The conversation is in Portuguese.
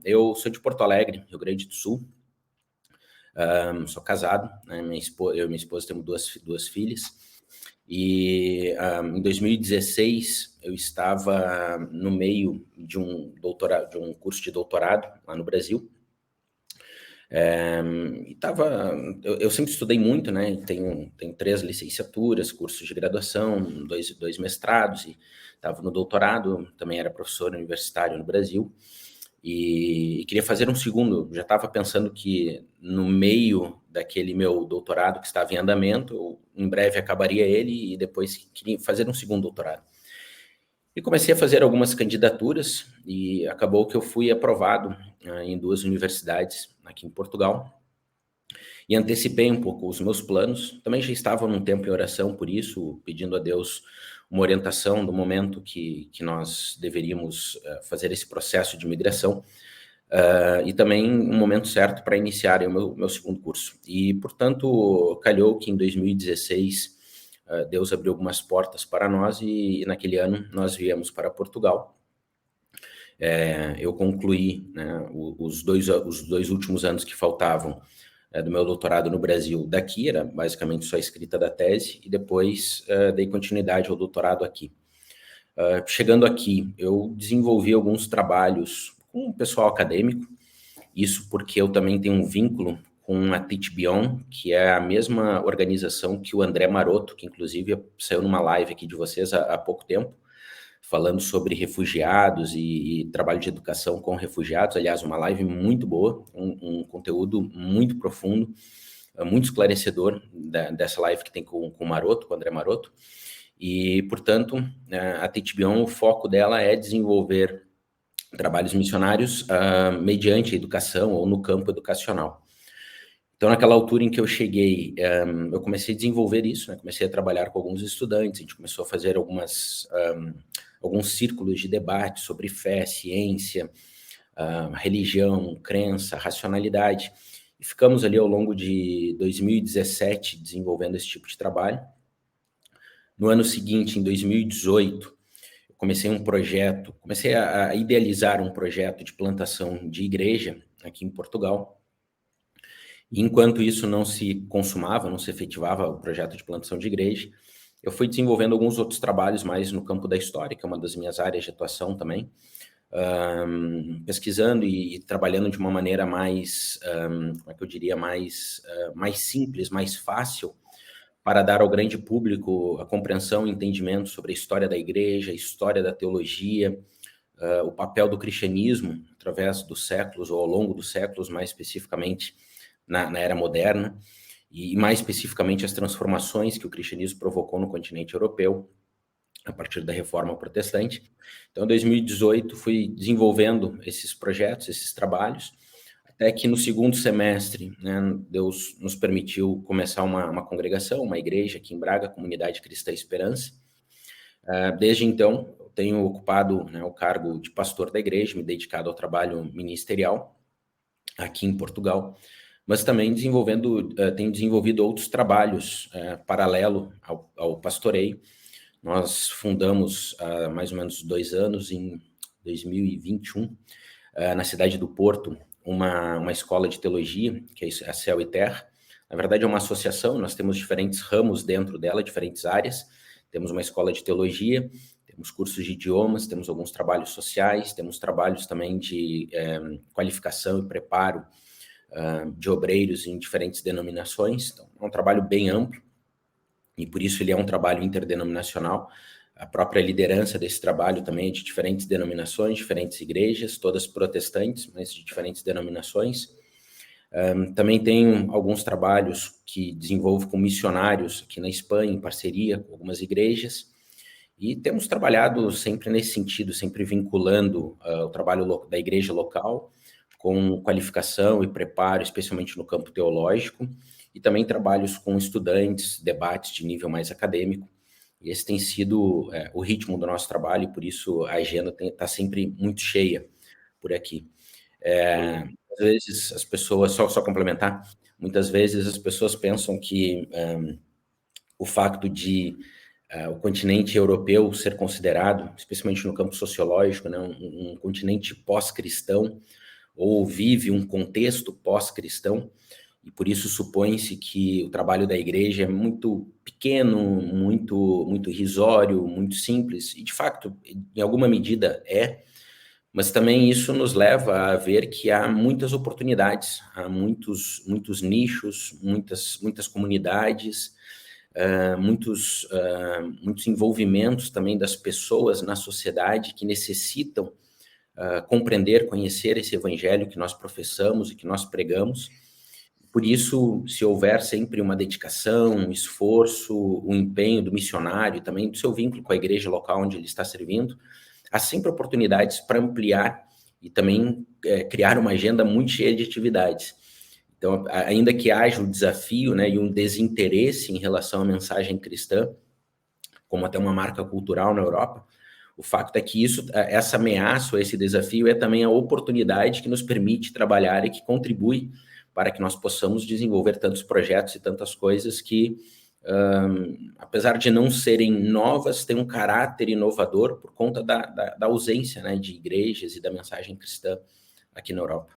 Eu sou de Porto Alegre, Rio Grande do Sul. Sou casado, né? Eu e minha esposa temos duas filhas. E em 2016 eu estava no meio de um curso de doutorado lá no Brasil. Eu sempre estudei muito, né? Tenho 3 licenciaturas, cursos de graduação, dois mestrados, e estava no doutorado, também era professor universitário no Brasil, e queria fazer um segundo. Já estava pensando que no meio daquele meu doutorado que estava em andamento, eu, em breve acabaria ele, e depois queria fazer um segundo doutorado. E comecei a fazer algumas candidaturas, e acabou que eu fui aprovado em 2 universidades aqui em Portugal, e antecipei um pouco os meus planos. Também já estava num tempo em oração por isso, pedindo a Deus uma orientação do momento que nós deveríamos fazer esse processo de migração, e também um momento certo para iniciar o meu segundo curso. E, portanto, calhou que em 2016 Deus abriu algumas portas para nós, e naquele ano nós viemos para Portugal. Eu concluí, né, os dois últimos anos que faltavam do meu doutorado no Brasil daqui, era basicamente só a escrita da tese, e depois dei continuidade ao doutorado aqui. Chegando aqui, eu desenvolvi alguns trabalhos com o pessoal acadêmico, isso porque eu também tenho um vínculo com a Teach Beyond, que é a mesma organização que o André Maroto, que inclusive saiu numa live aqui de vocês há pouco tempo, falando sobre refugiados e trabalho de educação com refugiados. Aliás, uma live muito boa, um conteúdo muito profundo, muito esclarecedor dessa live que tem com o Maroto, com o André Maroto. E, portanto, a Teach Beyond, o foco dela é desenvolver trabalhos missionários mediante a educação ou no campo educacional. Então, naquela altura em que eu cheguei, eu comecei a desenvolver isso, né? Comecei a trabalhar com alguns estudantes, a gente começou a fazer alguns círculos de debate sobre fé, ciência, religião, crença, racionalidade. E ficamos ali ao longo de 2017 desenvolvendo esse tipo de trabalho. No ano seguinte, em 2018, eu comecei a idealizar um projeto de plantação de igreja aqui em Portugal. E enquanto isso não se consumava, não se efetivava o projeto de plantação de igreja, eu fui desenvolvendo alguns outros trabalhos mais no campo da história, que é uma das minhas áreas de atuação também, pesquisando e trabalhando de uma maneira mais, como é que eu diria, mais simples, mais fácil, para dar ao grande público a compreensão e entendimento sobre a história da igreja, a história da teologia, o papel do cristianismo através dos séculos, ou ao longo dos séculos, mais especificamente na era moderna, e mais especificamente as transformações que o cristianismo provocou no continente europeu, a partir da Reforma Protestante. Então, em 2018, fui desenvolvendo esses projetos, esses trabalhos, até que no segundo semestre, né, Deus nos permitiu começar uma congregação, uma igreja aqui em Braga, Comunidade Cristã Esperança. Desde então, eu tenho ocupado, né, o cargo de pastor da igreja, me dedicado ao trabalho ministerial aqui em Portugal, mas também tenho desenvolvido outros trabalhos paralelo ao pastoreio. Nós fundamos há mais ou menos 2 anos, em 2021, na cidade do Porto, uma escola de teologia, que é a Céu e Terra. Na verdade, é uma associação, nós temos diferentes ramos dentro dela, diferentes áreas. Temos uma escola de teologia, temos cursos de idiomas, temos alguns trabalhos sociais, temos trabalhos também de qualificação e preparo de obreiros em diferentes denominações. Então, é um trabalho bem amplo, e por isso ele é um trabalho interdenominacional. A própria liderança desse trabalho também é de diferentes denominações, diferentes igrejas, todas protestantes, mas de diferentes denominações. Também tenho alguns trabalhos que desenvolvo com missionários aqui na Espanha, em parceria com algumas igrejas, e temos trabalhado sempre nesse sentido, sempre vinculando o trabalho da igreja local com qualificação e preparo, especialmente no campo teológico, e também trabalhos com estudantes, debates de nível mais acadêmico. E esse tem sido o ritmo do nosso trabalho, e por isso a agenda está sempre muito cheia por aqui. Às vezes as pessoas, só complementar, muitas vezes as pessoas pensam que o facto de o continente europeu ser considerado, especialmente no campo sociológico, né, um continente pós-cristão, ou vive um contexto pós-cristão, e por isso supõe-se que o trabalho da igreja é muito pequeno, muito irrisório, muito simples, e de fato, em alguma medida mas também isso nos leva a ver que há muitas oportunidades, há muitos nichos, muitas comunidades, muitos envolvimentos também das pessoas na sociedade que necessitam compreender, conhecer esse evangelho que nós professamos e que nós pregamos. Por isso, se houver sempre uma dedicação, um esforço, um empenho do missionário, também do seu vínculo com a igreja local onde ele está servindo, há sempre oportunidades para ampliar e também criar uma agenda muito cheia de atividades. Então, ainda que haja um desafio, né, e um desinteresse em relação à mensagem cristã, como até uma marca cultural na Europa, o fato é que essa ameaça, esse desafio é também a oportunidade que nos permite trabalhar e que contribui para que nós possamos desenvolver tantos projetos e tantas coisas que, apesar de não serem novas, têm um caráter inovador por conta da ausência, né, de igrejas e da mensagem cristã aqui na Europa.